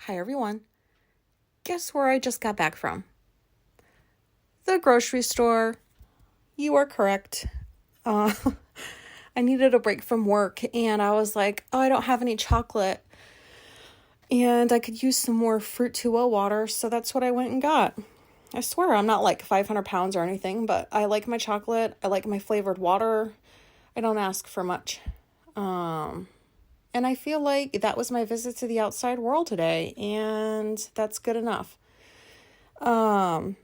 Hi everyone. Guess where I just got back from? The grocery store. You are correct. Uh, I needed a break from work and I was like, oh, I don't have any chocolate. And I could use some more Fruit 2O water, so that's what I went and got. I swear I'm not like 500 pounds or anything, but I like my chocolate. I like my flavored water. I don't ask for much. And I feel like that was my visit to the outside world today, and that's good enough. And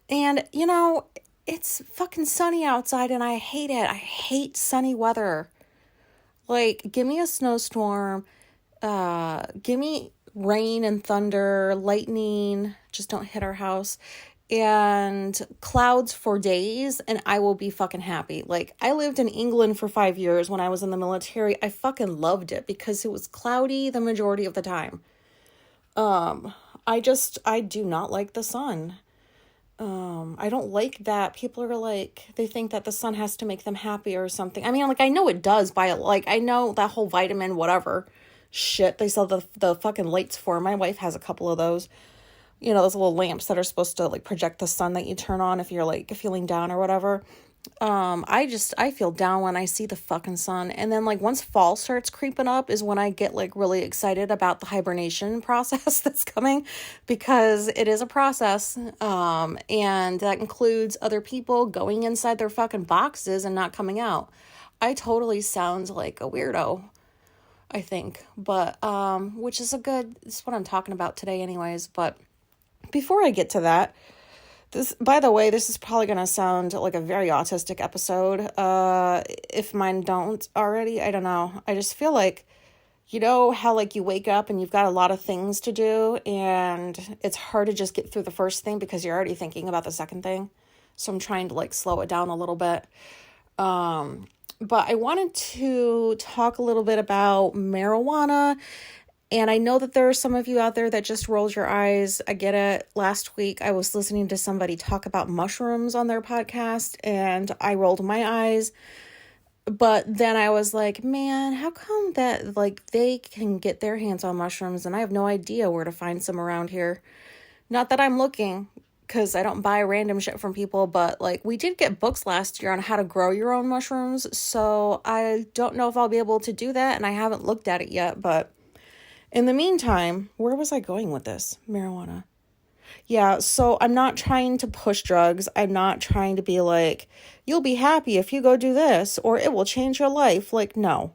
it's fucking sunny outside and I hate it. I hate sunny weather. Like, give me a snowstorm, give me rain and thunder, lightning, just don't hit our house, and clouds for days, and I will be fucking happy. Like, I lived in England for 5 years when I was in the military. I fucking loved it because it was cloudy the majority of the time. I do not like the sun. I don't like that people are like, they think that the sun has to make them happy or something. I mean, like, I know it does I know that whole vitamin, whatever shit they sell the fucking lights for. My wife has a couple of those, those little lamps that are supposed to like project the sun that you turn on if you're like feeling down or whatever. I feel down when I see the fucking sun. And then like once fall starts creeping up is when I get like really excited about the hibernation process that's coming, because it is a process. And that includes other people going inside their fucking boxes and not coming out. I totally sound like a weirdo, I think, but, which is it's what I'm talking about today anyways. But before I get to that, by the way, this is probably going to sound like a very autistic episode. If mine don't already, I don't know. I just feel like, how like you wake up and you've got a lot of things to do and it's hard to just get through the first thing because you're already thinking about the second thing. So I'm trying to like slow it down a little bit. But I wanted to talk a little bit about marijuana. And I know that there are some of you out there that just rolled your eyes. I get it. Last week, I was listening to somebody talk about mushrooms on their podcast, and I rolled my eyes. But then I was like, man, how come that, like, they can get their hands on mushrooms, and I have no idea where to find some around here? Not that I'm looking, because I don't buy random shit from people, but, like, we did get books last year on how to grow your own mushrooms, so I don't know if I'll be able to do that, and I haven't looked at it yet, but in the meantime, where was I going with this? Marijuana. Yeah, so I'm not trying to push drugs. I'm not trying to be like, you'll be happy if you go do this, or it will change your life. Like, no.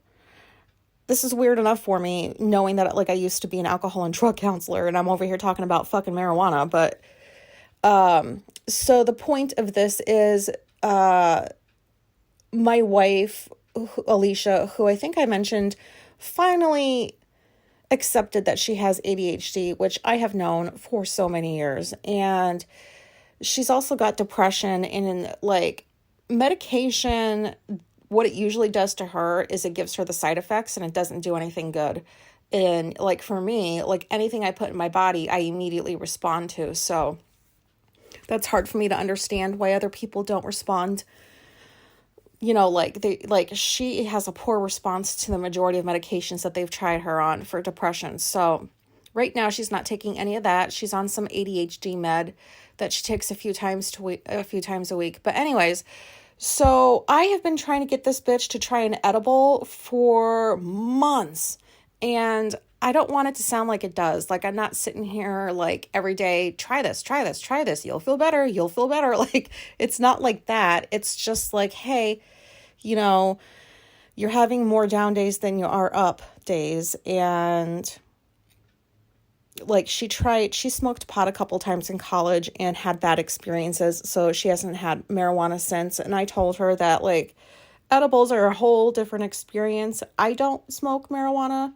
This is weird enough for me, knowing that, like, I used to be an alcohol and drug counselor, and I'm over here talking about fucking marijuana. But, so the point of this is, my wife, Alicia, who I think I mentioned, finally accepted that she has ADHD, which I have known for so many years. And she's also got depression, and like medication, what it usually does to her is it gives her the side effects and it doesn't do anything good. And like for me, like anything I put in my body, I immediately respond to. So that's hard for me to understand why other people don't respond. She has a poor response to the majority of medications that they've tried her on for depression. So right now she's not taking any of that. She's on some ADHD med that she takes a few times a week. But anyways, so I have been trying to get this bitch to try an edible for months, and I don't want it to sound like it does. Like, I'm not sitting here like every day, try this. You'll feel better. Like, it's not like that. It's just like, hey, you're having more down days than you are up days. And like she smoked pot a couple times in college and had bad experiences. So she hasn't had marijuana since. And I told her that like edibles are a whole different experience. I don't smoke marijuana.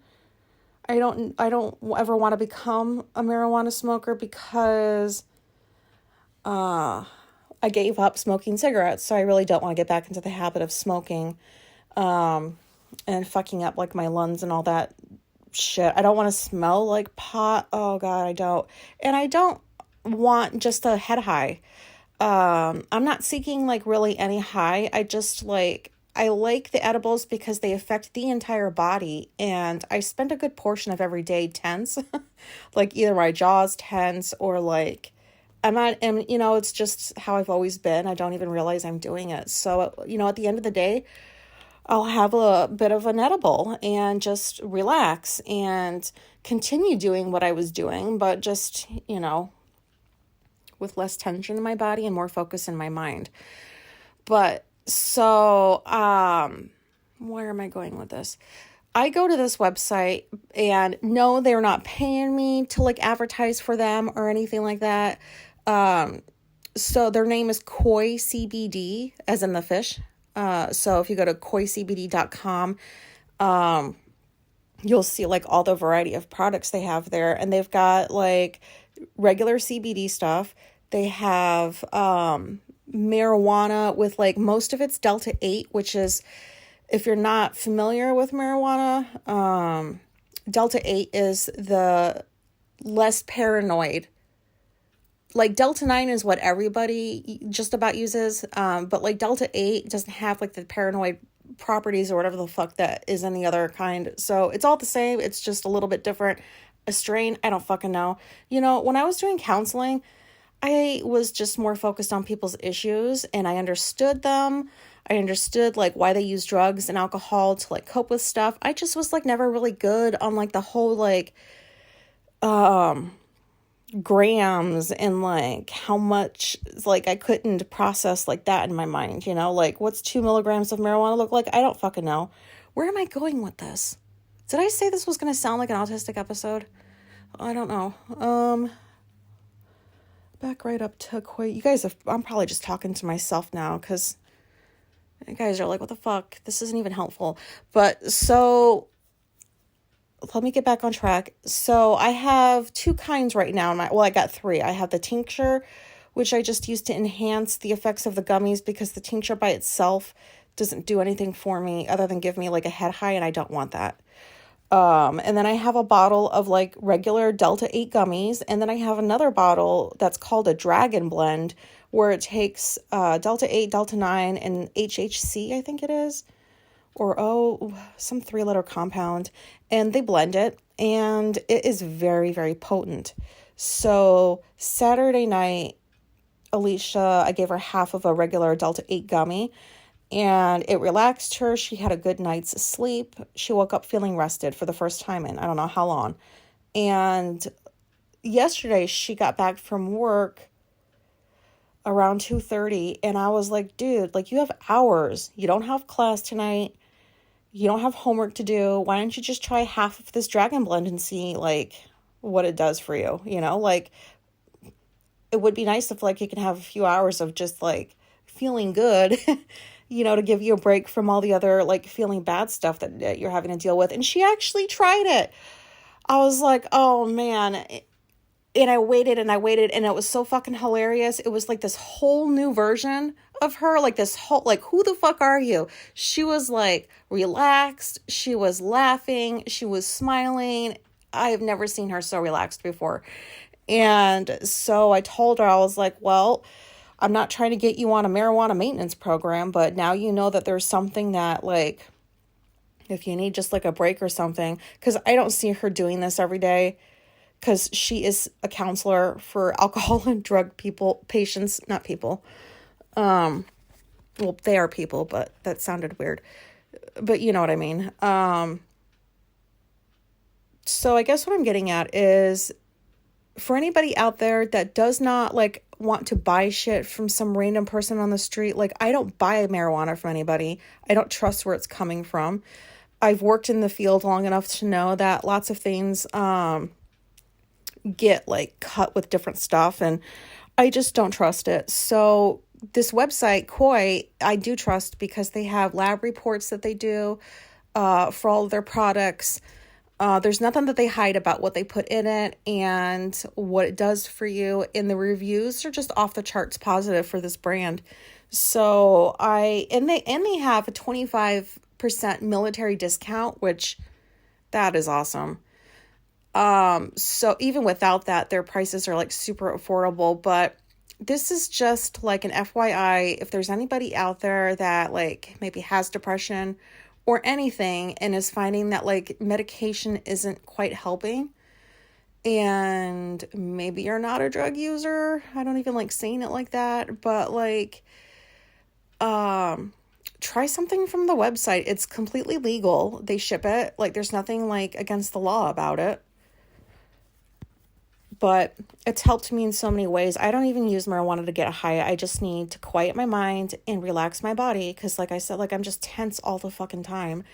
I don't ever want to become a marijuana smoker because I gave up smoking cigarettes, so I really don't want to get back into the habit of smoking and fucking up like my lungs and all that shit. I don't want to smell like pot. Oh God, I don't. And I don't want just a head high. I'm not seeking like really any high. I just like I like the edibles because they affect the entire body, and I spend a good portion of every day tense, like either my jaw's tense or like I'm not, and it's just how I've always been. I don't even realize I'm doing it. So, at the end of the day, I'll have a bit of an edible and just relax and continue doing what I was doing, but just, with less tension in my body and more focus in my mind. But so, where am I going with this? I go to this website and no, they're not paying me to like advertise for them or anything like that. So their name is Koi CBD, as in the fish. So if you go to koicbd.com, you'll see like all the variety of products they have there, and they've got like regular CBD stuff. They have, marijuana with like most of it's Delta 8, which is, if you're not familiar with marijuana, Delta 8 is the less paranoid. Like Delta 9 is what everybody just about uses, but like Delta 8 doesn't have like the paranoid properties or whatever the fuck that is in the other kind. So it's all the same. It's just a little bit different. A strain, I don't fucking know. When I was doing counseling, I was just more focused on people's issues, and I understood them. I understood like why they use drugs and alcohol to like cope with stuff. I just was like never really good on like the whole like grams and like how much, like I couldn't process like that in my mind, like what's 2 milligrams of marijuana look like? I don't fucking know. Where am I going with this? Did I say this was going to sound like an autistic episode? I don't know. Back right up to Koi. You guys I'm probably just talking to myself now because you guys are like, what the fuck? This isn't even helpful. But so let me get back on track. So I have 2 kinds right now. I got 3. I have the tincture, which I just use to enhance the effects of the gummies because the tincture by itself doesn't do anything for me other than give me like a head high, and I don't want that. And then I have a bottle of like regular Delta 8 gummies. And then I have another bottle that's called a Dragon Blend, where it takes Delta 8, Delta 9, and HHC, I think it is. Or, some 3-letter compound. And they blend it. And it is very, very potent. So Saturday night, Alicia, I gave her half of a regular Delta 8 gummy. And it relaxed her. She had a good night's sleep. She woke up feeling rested for the first time in I don't know how long. And yesterday she got back from work around 2:30, and I was like, dude, like you have hours. You don't have class tonight. You don't have homework to do. Why don't you just try half of this Dragon Blend and see like what it does for you? Like it would be nice if like you can have a few hours of just like feeling good. To give you a break from all the other, like, feeling bad stuff that you're having to deal with. And she actually tried it. I was like, oh, man. And I waited, and it was so fucking hilarious. It was, like, this whole new version of her. Like, this whole, like, who the fuck are you? She was, like, relaxed. She was laughing. She was smiling. I have never seen her so relaxed before. And so I told her, I was like, well, I'm not trying to get you on a marijuana maintenance program, but now you know that there's something that, like, if you need just, like, a break or something, because I don't see her doing this every day, because she is a counselor for alcohol and drug patients, not people. Well, they are people, but that sounded weird. But you know what I mean. So I guess what I'm getting at is, for anybody out there that does not like want to buy shit from some random person on the street, like I don't buy marijuana from anybody. I don't trust where it's coming from. I've worked in the field long enough to know that lots of things get like cut with different stuff, and I just don't trust it. So this website, Koi, I do trust because they have lab reports that they do for all of their products. There's nothing that they hide about what they put in it and what it does for you. And the reviews are just off the charts positive for this brand. So they have a 25% military discount, which that is awesome. So even without that, their prices are like super affordable. But this is just like an FYI. If there's anybody out there that like maybe has depression or anything and is finding that like medication isn't quite helping, and maybe you're not a drug user. I don't even like saying it like that, but like, try something from the website. It's completely legal. They ship it. Like, there's nothing like against the law about it. But it's helped me in so many ways. I don't even use marijuana to get high. I just need to quiet my mind and relax my body. Because like I said, like I'm just tense all the fucking time.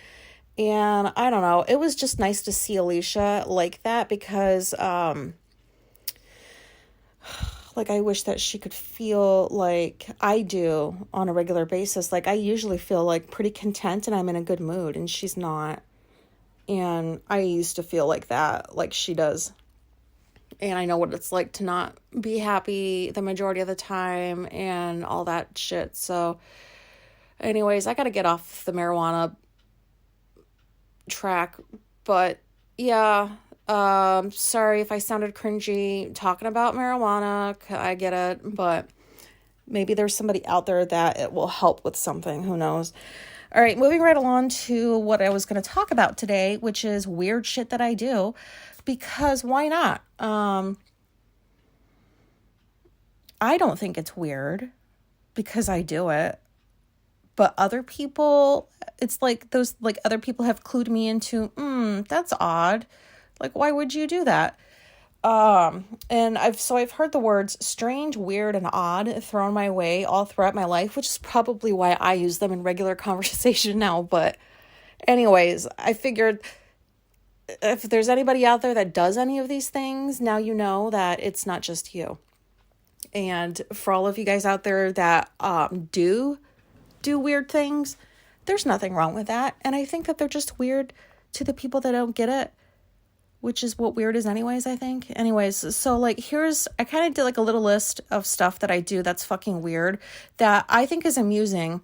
And I don't know. It was just nice to see Alicia like that because, like I wish that she could feel like I do on a regular basis. Like I usually feel like pretty content and I'm in a good mood, and she's not. And I used to feel like that, like she does. And I know what it's like to not be happy the majority of the time and all that shit. So anyways, I got to get off the marijuana track. But yeah, sorry if I sounded cringy talking about marijuana. I get it. But maybe there's somebody out there that it will help with something. Who knows? All right, moving right along to what I was going to talk about today, which is weird shit that I do. Because why not? I don't think it's weird because I do it. But other people, it's like those, like other people have clued me into, that's odd. Like, why would you do that? And I've heard the words strange, weird, and odd thrown my way all throughout my life, which is probably why I use them in regular conversation now. But anyways, I figured if there's anybody out there that does any of these things, now you know that it's not just you. And for all of you guys out there that do weird things, there's nothing wrong with that. And I think that they're just weird to the people that don't get it, which is what weird is anyways, I think. Anyways, so like I kind of did like a little list of stuff that I do that's fucking weird that I think is amusing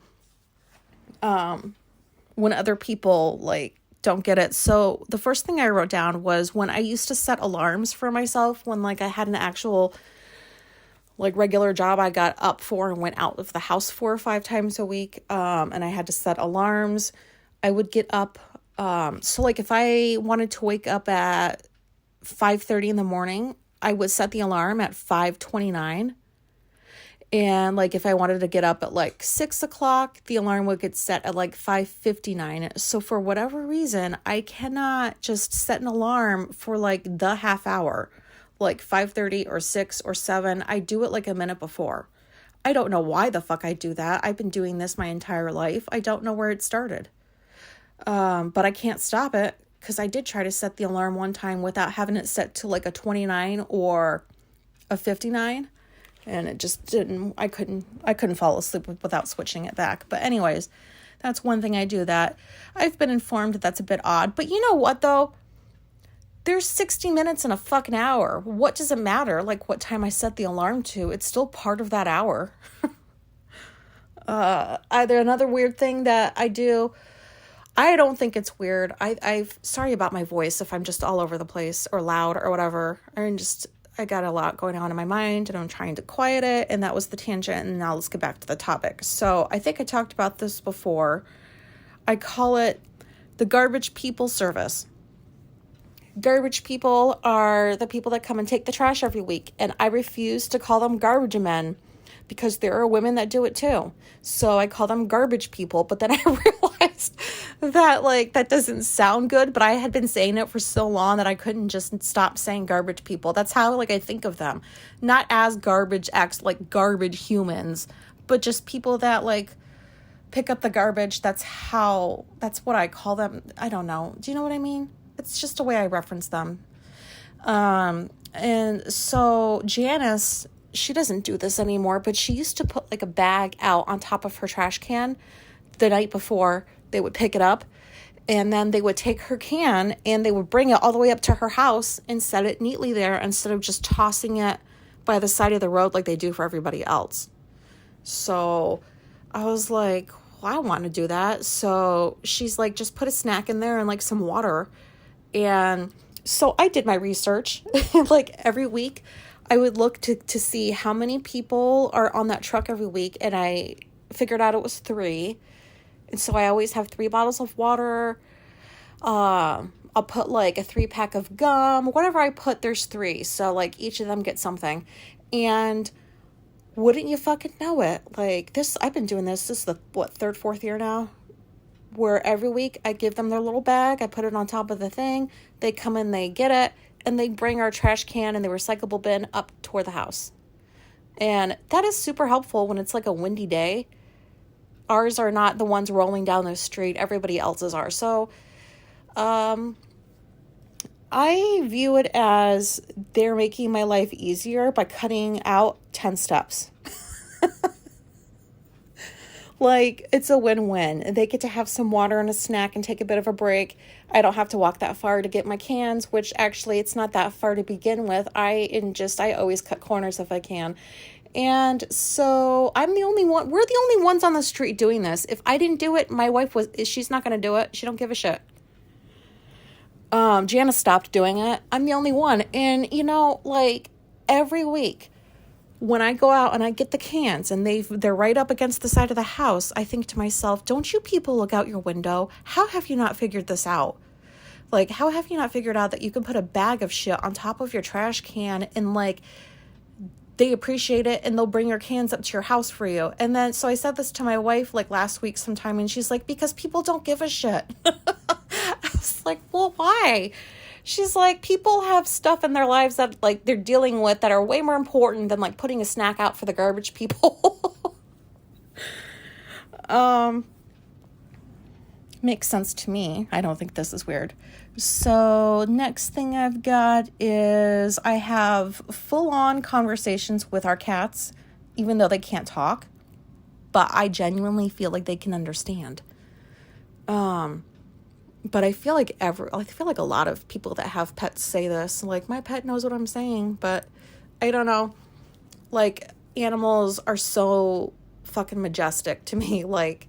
when other people like don't get it. So the first thing I wrote down was when I used to set alarms for myself when like I had an actual like regular job I got up for and went out of the house 4 or 5 times a week. And I had to set alarms. I would get up. So like if I wanted to wake up at 5:30 in the morning, I would set the alarm at 5:29. And like if I wanted to get up at like 6 o'clock, the alarm would get set at like 5:59. So for whatever reason, I cannot just set an alarm for like the half hour, like 5:30 or 6 or 7. I do it like a minute before. I don't know why the fuck I do that. I've been doing this my entire life. I don't know where it started. But I can't stop it because I did try to set the alarm one time without having it set to like a 29 or a 59. And it just didn't, I couldn't fall asleep without switching it back. But anyways, that's one thing I do that I've been informed that's a bit odd. But you know what though? There's 60 minutes in a fucking hour. What does it matter? Like what time I set the alarm to? It's still part of that hour. Either another weird thing that I do, I don't think it's weird. Sorry about my voice if I'm just all over the place or loud or whatever. I got a lot going on in my mind and I'm trying to quiet it. And that was the tangent. And now let's get back to the topic. So I think I talked about this before. I call it the garbage people service. Garbage people are the people that come and take the trash every week. And I refuse to call them garbage men because there are women that do it too. So I call them garbage people. But then I realized that like that doesn't sound good. But I had been saying it for so long that I couldn't just stop saying garbage people. That's how like I think of them. Not as garbage acts like garbage humans, but just people that like pick up the garbage. That's what I call them. I don't know. Do you know what I mean? It's just a way I reference them. And so Janice, she doesn't do this anymore, but she used to put like a bag out on top of her trash can the night before they would pick it up. And then they would take her can and they would bring it all the way up to her house and set it neatly there instead of just tossing it by the side of the road like they do for everybody else. So I was like, well, I want to do that. So she's like, just put a snack in there and like some water. And so I did my research. Like every week I would look to see how many people are on that truck every week, and I figured out it was 3. And so I always have 3 bottles of water. I'll put like a 3-pack of gum. Whatever I put, there's 3. So like each of them gets something. And wouldn't you fucking know it? Like this, I've been doing this. This is the, 3rd, 4th year now? Where every week I give them their little bag. I put it on top of the thing. They come in, they get it. And they bring our trash can and the recyclable bin up toward the house. And that is super helpful when it's like a windy day. Ours are not the ones rolling down the street. Everybody else's are. So, I view it as they're making my life easier by cutting out 10 steps. Like, it's a win-win. They get to have some water and a snack and take a bit of a break. I don't have to walk that far to get my cans, which actually it's not that far to begin with. I always cut corners if I can. And so I'm the only one, we're the only ones on the street doing this. If I didn't do it, my wife she's not going to do it. She don't give a shit. Jana stopped doing it. I'm the only one. And like every week, when I go out and I get the cans and they're right up against the side of the house, I think to myself, don't you people look out your window? How have you not figured this out? Like, how have you not figured out that you can put a bag of shit on top of your trash can and like, they appreciate it and they'll bring your cans up to your house for you. And then, so I said this to my wife like last week sometime and she's like, because people don't give a shit. I was like, well, why? She's like, people have stuff in their lives that like they're dealing with that are way more important than like putting a snack out for the garbage people. Makes sense to me. I don't think this is weird. So next thing I've got is I have full-on conversations with our cats, even though they can't talk, but I genuinely feel like they can understand. But I feel like a lot of people that have pets say this, like, my pet knows what I'm saying, but I don't know. Like, animals are so fucking majestic to me. Like,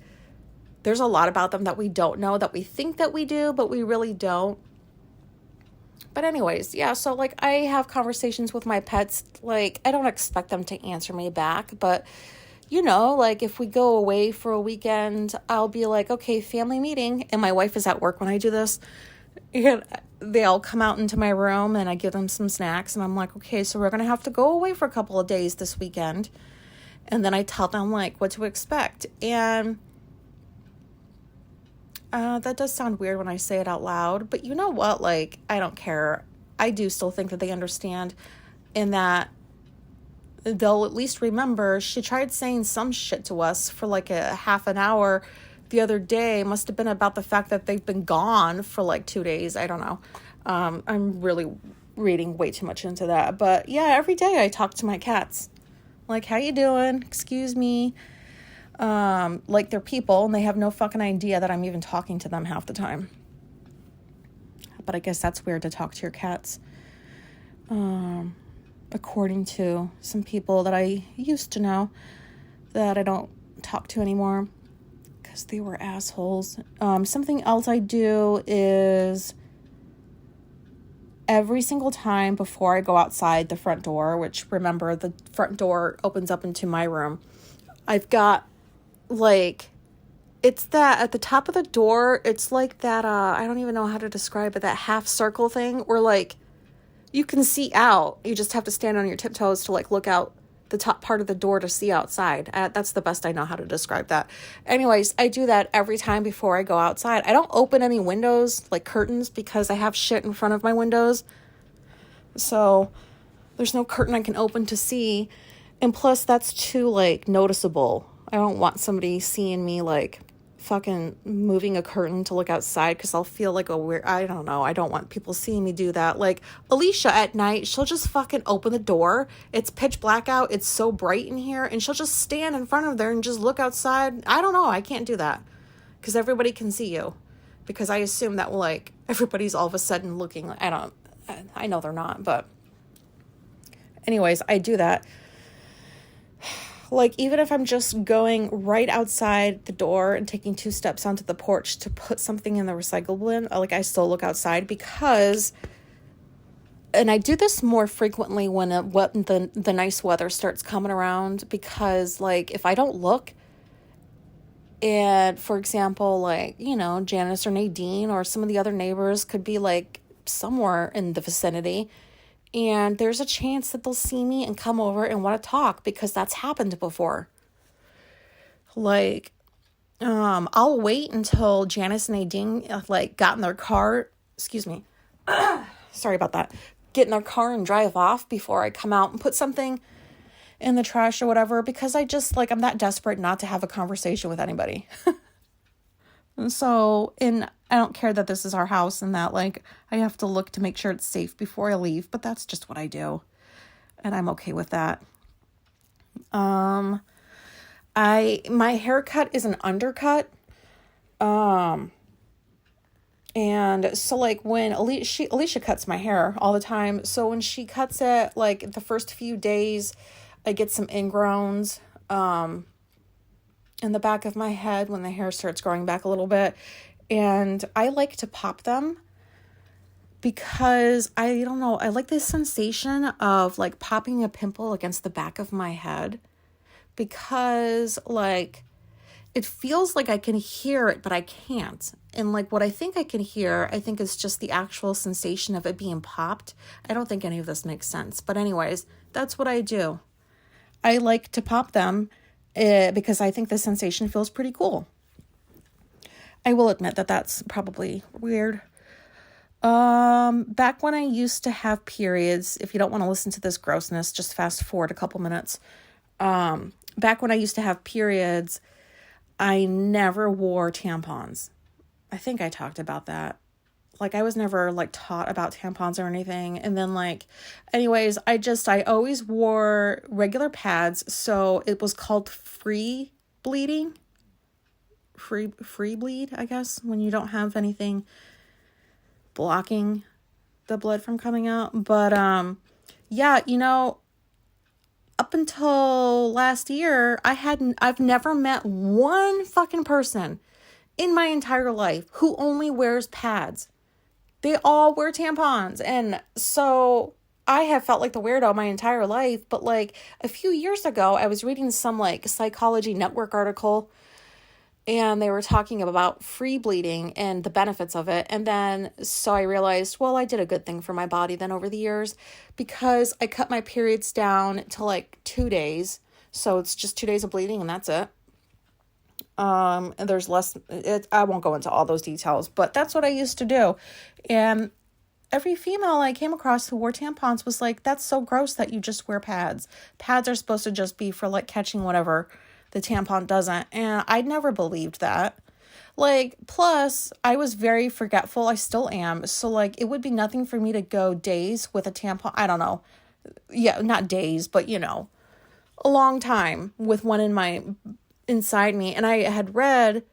there's a lot about them that we don't know, that we think that we do, but we really don't. But anyways, yeah, so like I have conversations with my pets. Like, I don't expect them to answer me back, but like if we go away for a weekend, I'll be like, okay, family meeting. And my wife is at work when I do this. And they all come out into my room and I give them some snacks. And I'm like, okay, so we're going to have to go away for a couple of days this weekend. And then I tell them like what to expect. And that does sound weird when I say it out loud. But you know what? Like, I don't care. I do still think that they understand, and that they'll at least remember she tried saying some shit to us for like a half an hour the other day. It must have been about the fact that they've been gone for like 2 days. I don't know. I'm really reading way too much into that. But yeah, every day I talk to my cats. Like, how you doing? Excuse me. Like they're people and they have no fucking idea that I'm even talking to them half the time. But I guess that's weird to talk to your cats. According to some people that I used to know that I don't talk to anymore because they were assholes. Something else I do is every single time before I go outside the front door, which remember the front door opens up into my room, I've got like, it's that at the top of the door, it's like that, I don't even know how to describe it, that half circle thing where like you can see out. You just have to stand on your tiptoes to like look out the top part of the door to see outside. That's the best I know how to describe that. Anyways, I do that every time before I go outside. I don't open any windows, like curtains, because I have shit in front of my windows. So there's no curtain I can open to see. And plus that's too like noticeable. I don't want somebody seeing me like fucking moving a curtain to look outside because I'll feel like a weird, I don't know. I don't want people seeing me do that. Like Alicia at night, she'll just fucking open the door. It's pitch black out. It's so bright in here. And she'll just stand in front of there and just look outside. I don't know. I can't do that because everybody can see you, because I assume that like everybody's all of a sudden looking. I know they're not, but anyways, I do that. Like, even if I'm just going right outside the door and taking 2 steps onto the porch to put something in the recycle bin, like, I still look outside because and I do this more frequently when the nice weather starts coming around, because like if I don't look, and for example, like, Janice or Nadine or some of the other neighbors could be like somewhere in the vicinity, and there's a chance that they'll see me and come over and want to talk, because that's happened before. Like, I'll wait until Janice and Nadine like got in their car, excuse me, sorry about that, get in their car and drive off before I come out and put something in the trash or whatever, because I just like, I'm that desperate not to have a conversation with anybody. And so, and I don't care that this is our house and that like I have to look to make sure it's safe before I leave, but that's just what I do. And I'm okay with that. My haircut is an undercut. And so like when Alicia cuts my hair all the time. So when she cuts it, like the first few days, I get some ingrowns, in the back of my head when the hair starts growing back a little bit. And I like to pop them because I don't know, I like this sensation of like popping a pimple against the back of my head, because like it feels like I can hear it, but I can't. And like what I think I can hear, I think is just the actual sensation of it being popped. I don't think any of this makes sense. But anyways, that's what I do. I like to pop them because I think the sensation feels pretty cool. I will admit that that's probably weird. Back when I used to have periods, if you don't want to listen to this grossness, just fast forward a couple minutes. Back when I used to have periods, I never wore tampons. I think I talked about that. Like I was never like taught about tampons or anything. And then like, anyways, I always wore regular pads. So it was called free bleeding. Free bleed, I guess, when you don't have anything blocking the blood from coming out. But, yeah, up until last year, I've never met one fucking person in my entire life who only wears pads. They all wear tampons. And so I have felt like the weirdo my entire life. But like a few years ago, I was reading some like Psychology Network article, and they were talking about free bleeding and the benefits of it. And then so I realized, well, I did a good thing for my body then over the years, because I cut my periods down to like 2 days. So it's just 2 days of bleeding and that's it. And there's less, I won't go into all those details, but that's what I used to do. And every female I came across who wore tampons was like, that's so gross that you just wear pads. Pads are supposed to just be for like catching whatever. The tampon doesn't. And I never believed that. Like, plus I was very forgetful. I still am. So like, it would be nothing for me to go days with a tampon. I don't know. Yeah, not days, but a long time with one inside me. And I had read,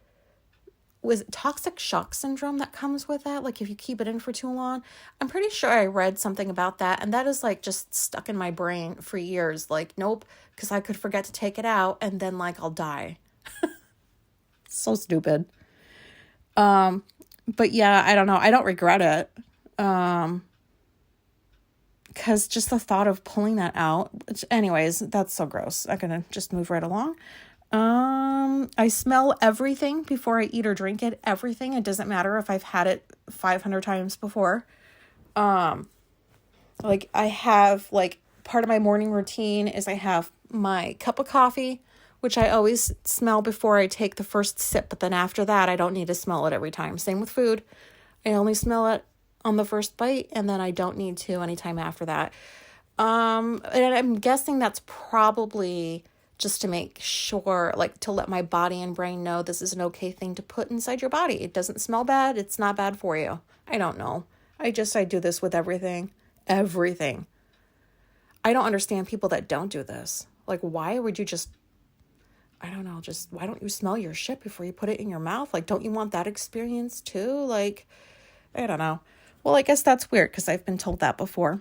was it toxic shock syndrome that comes with that? Like if you keep it in for too long. I'm pretty sure I read something about that. And that is like just stuck in my brain for years. Like, nope, because I could forget to take it out and then like I'll die. So stupid. But yeah, I don't know. I don't regret it. Because just the thought of pulling that out. Anyways, that's so gross. I'm going to just move right along. I smell everything before I eat or drink it. Everything. It doesn't matter if I've had it 500 times before. Like I have like part of my morning routine is I have my cup of coffee, which I always smell before I take the first sip. But then after that, I don't need to smell it every time. Same with food. I only smell it on the first bite, and then I don't need to anytime after that. And I'm guessing that's probably just to make sure, like to let my body and brain know this is an okay thing to put inside your body. It doesn't smell bad. It's not bad for you. I don't know. I do this with everything. Everything. I don't understand people that don't do this. Like, why would you just, I don't know, just why don't you smell your shit before you put it in your mouth? Like, don't you want that experience too? Like, I don't know. Well, I guess that's weird because I've been told that before.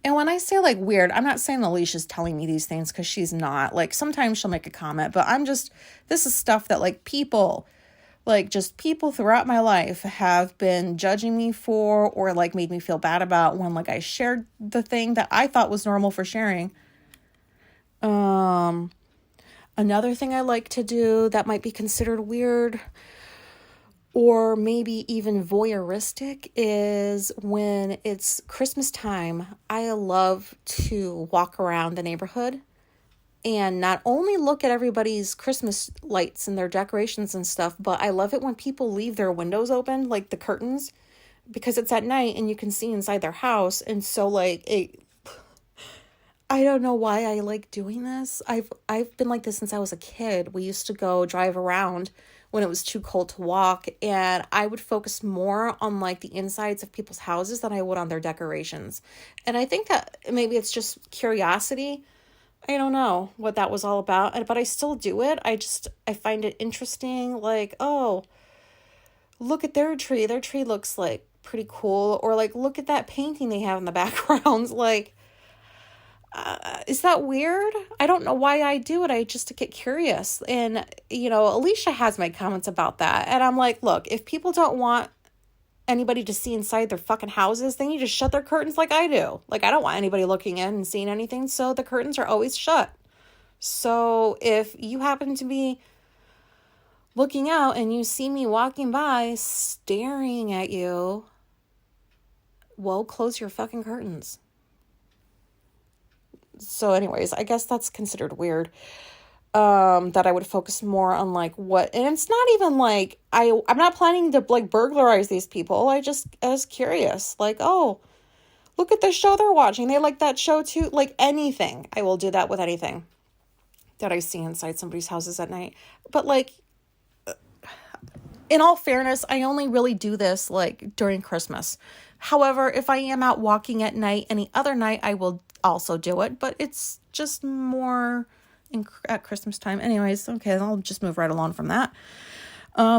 And when I say like weird, I'm not saying Alicia's telling me these things because she's not. Like sometimes she'll make a comment, but this is stuff that like people like just people throughout my life have been judging me for, or like made me feel bad about when like I shared the thing that I thought was normal for sharing. Another thing I like to do that might be considered weird or maybe even voyeuristic is when it's Christmas time, I love to walk around the neighborhood and not only look at everybody's Christmas lights and their decorations and stuff, but I love it when people leave their windows open, like the curtains, because it's at night and you can see inside their house. And so like I don't know why I like doing this. I've been like this since I was a kid. We used to go drive around when it was too cold to walk, and I would focus more on like the insides of people's houses than I would on their decorations. And I think that maybe it's just curiosity. I don't know what that was all about, but I still do it. I find it interesting. Like, oh, look at their tree. Their tree looks like pretty cool. Or like, look at that painting they have in the background. Like, is that weird? I don't know why I do it. I just get curious. And, Alicia has made comments about that. And I'm like, look, if people don't want anybody to see inside their fucking houses, they need to shut their curtains like I do. Like, I don't want anybody looking in and seeing anything. So the curtains are always shut. So if you happen to be looking out and you see me walking by staring at you, well, close your fucking curtains. So anyways, I guess that's considered weird. That I would focus more on like what, and it's not even like, I'm not planning to like burglarize these people. I was curious, like, oh, look at the show they're watching. They like that show too. Like anything. I will do that with anything that I see inside somebody's houses at night. But like, in all fairness, I only really do this like during Christmas. However, if I am out walking at night, any other night, I will also do it, but it's just more at Christmas time. Anyways, okay, I'll just move right along from that.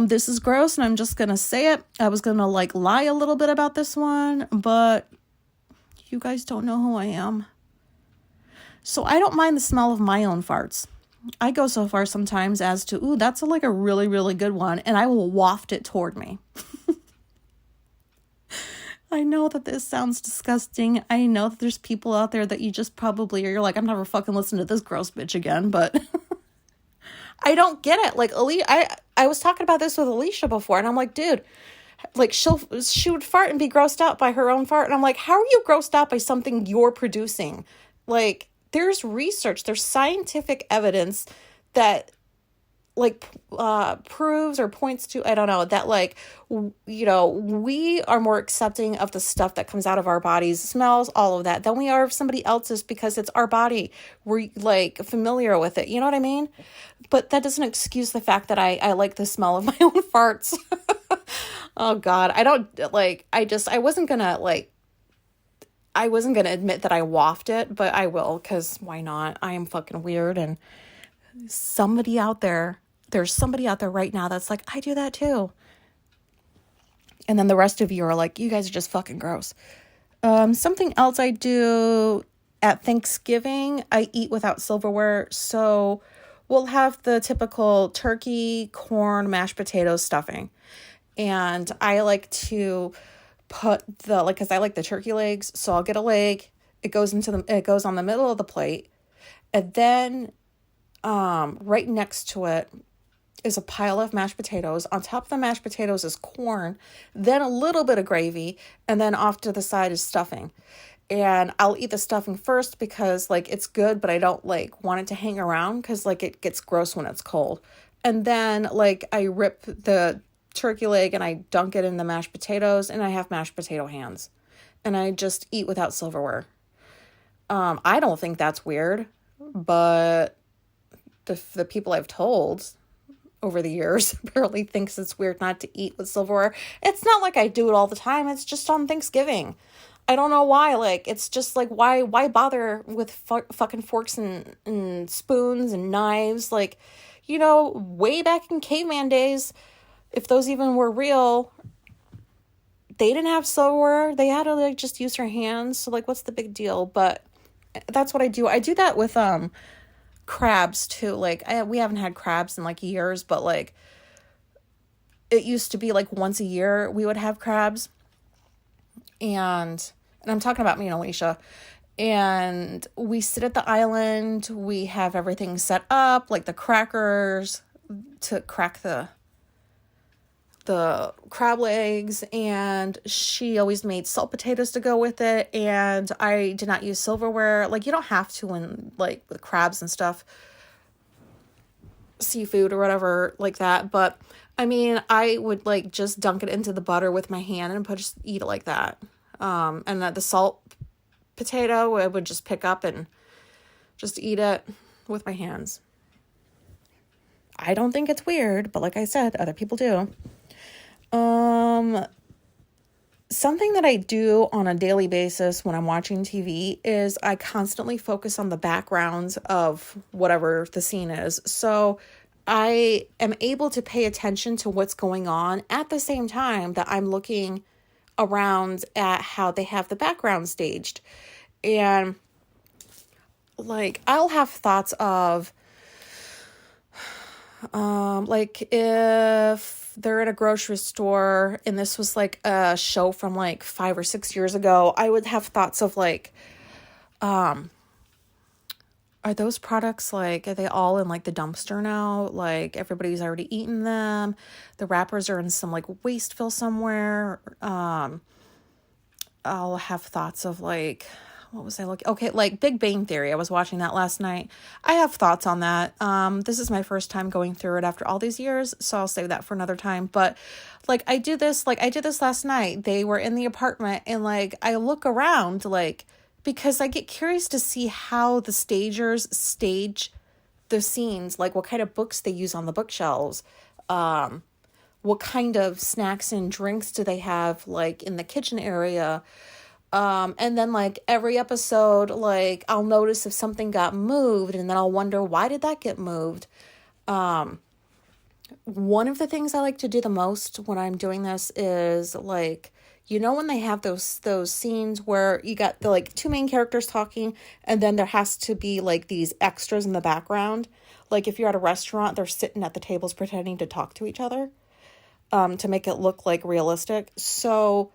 This is gross, and I'm just gonna say it. I was gonna like lie a little bit about this one, but you guys don't know who I am. So I don't mind the smell of my own farts. I go so far sometimes as to, ooh, that's like a really, really good one, and I will waft it toward me. I know that this sounds disgusting. I know that there's people out there that you just probably, or you're like, I'm never fucking listening to this gross bitch again, but I don't get it. Like, I was talking about this with Alicia before, and I'm like, dude, like she would fart and be grossed out by her own fart. And I'm like, how are you grossed out by something you're producing? Like, there's research, there's scientific evidence that like proves or points to, I don't know, that like, we are more accepting of the stuff that comes out of our bodies, smells, all of that, than we are of somebody else's, because it's our body. We're like familiar with it. You know what I mean? But that doesn't excuse the fact that I like the smell of my own farts. Oh God. I wasn't gonna admit that I waft it, but I will, because why not? I am fucking weird, and there's somebody out there right now that's like, I do that too. And then the rest of you are like, you guys are just fucking gross. Something else I do at Thanksgiving, I eat without silverware. So we'll have the typical turkey, corn, mashed potatoes, stuffing. And I like to put because I like the turkey legs. So I'll get a leg. It goes on the middle of the plate. And then right next to it is a pile of mashed potatoes. On top of the mashed potatoes is corn, then a little bit of gravy, and then off to the side is stuffing. And I'll eat the stuffing first because like it's good, but I don't like want it to hang around because like it gets gross when it's cold. And then like I rip the turkey leg and I dunk it in the mashed potatoes, and I have mashed potato hands, and I just eat without silverware. I don't think that's weird, but the people I've told over the years apparently thinks it's weird not to eat with silverware. It's not like I do it all the time. It's just on Thanksgiving. I don't know why. Like, it's just like, why bother with fucking forks and spoons and knives? Like, way back in caveman days, if those even were real, they didn't have silverware. They had to like just use their hands. So like, what's the big deal? But that's what I do. I do that with crabs too. Like we haven't had crabs in like years, but like it used to be like once a year we would have crabs. And I'm talking about me and Alicia. And we sit at the island. We have everything set up, like the crackers to crack the crab legs, and she always made salt potatoes to go with it. And I did not use silverware. Like, you don't have to when, like, with crabs and stuff, seafood or whatever like that. But I mean, I would like just dunk it into the butter with my hand and just eat it like that. And the salt potato, I would just pick up and just eat it with my hands. I don't think it's weird, but like I said, other people do. Something that I do on a daily basis when I'm watching TV is I constantly focus on the backgrounds of whatever the scene is. So I am able to pay attention to what's going on at the same time that I'm looking around at how they have the background staged. And like, I'll have thoughts of, like if they're in a grocery store and this was like a show from like 5 or 6 years ago, I would have thoughts of like, are those products like, are they all in like the dumpster now? Like everybody's already eaten them. The wrappers are in some like wasteful somewhere. I'll have thoughts of like, what was I looking? Okay, like Big Bang Theory. I was watching that last night. I have thoughts on that. This is my first time going through it after all these years, so I'll save that for another time. But like I did this last night. They were in the apartment and like I look around like, because I get curious to see how the stagers stage the scenes, like what kind of books they use on the bookshelves. What kind of snacks and drinks do they have like in the kitchen area? And then like every episode, like I'll notice if something got moved and then I'll wonder, why did that get moved? One of the things I like to do the most when I'm doing this is like, you know, when they have those scenes where you got the like two main characters talking and then there has to be like these extras in the background. Like if you're at a restaurant, they're sitting at the tables pretending to talk to each other, to make it look like realistic. So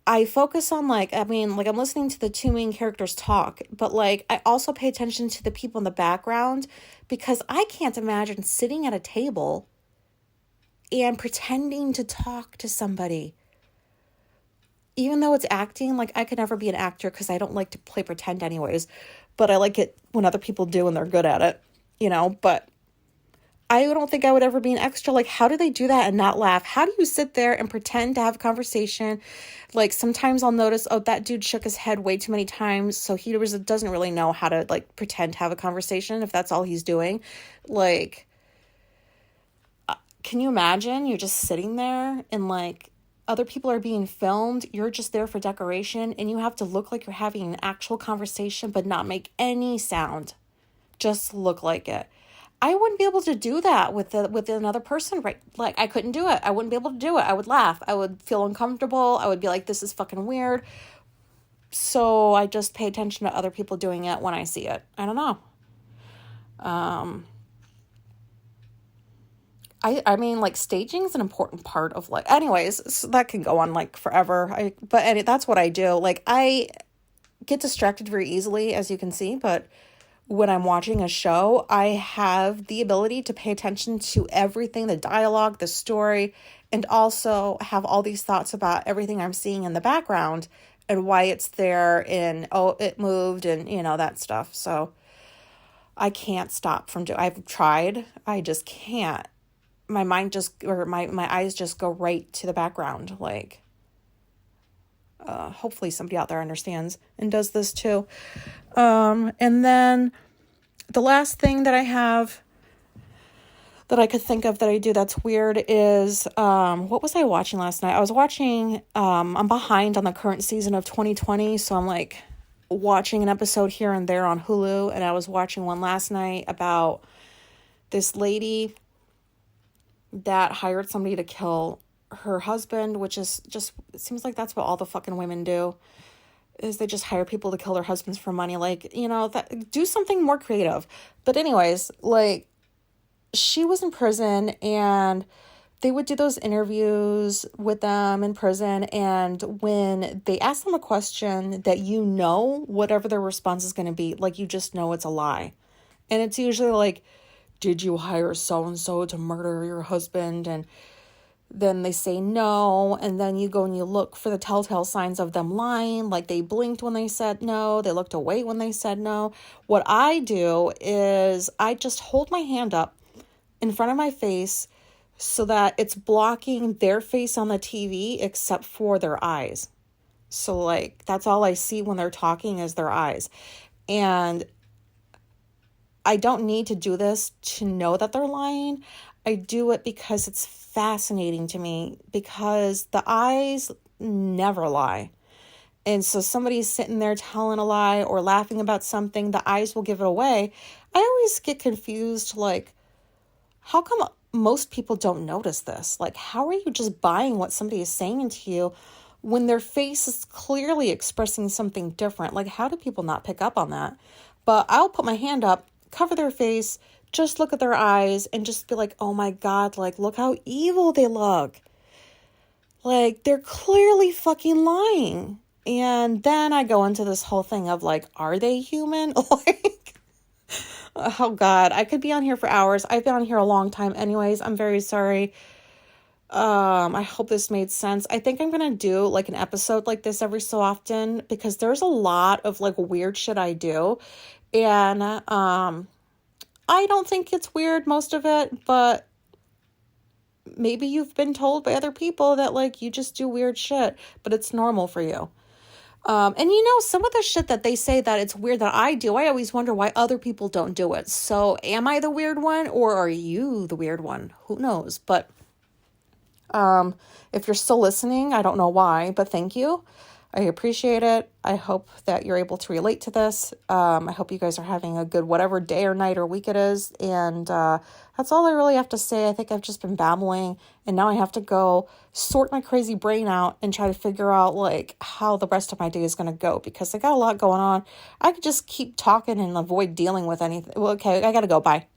I focus on like, I mean, like I'm listening to the two main characters talk, but like I also pay attention to the people in the background because I can't imagine sitting at a table and pretending to talk to somebody. Even though it's acting, like I could never be an actor because I don't like to play pretend anyways, but I like it when other people do and they're good at it, you know, but I don't think I would ever be an extra. Like, how do they do that and not laugh? How do you sit there and pretend to have a conversation? Like, sometimes I'll notice, oh, that dude shook his head way too many times, so he doesn't really know how to, like, pretend to have a conversation if that's all he's doing. Like, can you imagine? You're just sitting there and, like, other people are being filmed. You're just there for decoration, and you have to look like you're having an actual conversation but not make any sound. Just look like it. I wouldn't be able to do that with another person, right? Like, I couldn't do it. I wouldn't be able to do it. I would laugh. I would feel uncomfortable. I would be like, this is fucking weird. So I just pay attention to other people doing it when I see it. I don't know. I mean, like, staging is an important part of, like, anyways, so that can go on, like, forever. That's what I do. Like, I get distracted very easily, as you can see, but when I'm watching a show, I have the ability to pay attention to everything, the dialogue, the story, and also have all these thoughts about everything I'm seeing in the background and why it's there and, oh, it moved and, you know, that stuff. So I can't stop from I've tried. I just can't. My mind my eyes just go right to the background. Like, hopefully somebody out there understands and does this too. And then the last thing that I have that I could think of that I do that's weird is, what was I watching last night? I was watching, I'm behind on the current season of 2020, so I'm like watching an episode here and there on Hulu, and I was watching one last night about this lady that hired somebody to kill her husband, which is just, it seems like that's what all the fucking women do, is they just hire people to kill their husbands for money. Like, you know, do something more creative. But anyways, like, she was in prison and they would do those interviews with them in prison, and when they ask them a question that you know, whatever their response is going to be, like, you just know it's a lie. And it's usually like, did you hire so-and-so to murder your husband? And then they say no, and then you go and you look for the telltale signs of them lying, like they blinked when they said no, they looked away when they said no. What I do is I just hold my hand up in front of my face so that it's blocking their face on the TV except for their eyes. So like that's all I see when they're talking is their eyes. And I don't need to do this to know that they're lying. I do it because it's fascinating to me, because the eyes never lie. And so somebody's sitting there telling a lie or laughing about something, the eyes will give it away. I always get confused, like, how come most people don't notice this? Like, how are you just buying what somebody is saying to you when their face is clearly expressing something different? Like, how do people not pick up on that? But I'll put my hand up, cover their face, just look at their eyes and just be like, oh my God, like, look how evil they look. Like, they're clearly fucking lying. And then I go into this whole thing of like, are they human? Like, oh God, I could be on here for hours. I've been on here a long time anyways. I'm very sorry. I hope this made sense. I think I'm going to do like an episode like this every so often, because there's a lot of like weird shit I do. And, I don't think it's weird, most of it, but maybe you've been told by other people that like you just do weird shit, but it's normal for you. And you know, some of the shit that they say that it's weird that I do, I always wonder why other people don't do it. So am I the weird one, or are you the weird one? Who knows? But if you're still listening, I don't know why, but thank you. I appreciate it. I hope that you're able to relate to this. I hope you guys are having a good whatever day or night or week it is. And that's all I really have to say. I think I've just been babbling, and now I have to go sort my crazy brain out and try to figure out like how the rest of my day is going to go, because I got a lot going on. I could just keep talking and avoid dealing with anything. Well, okay, I got to go. Bye.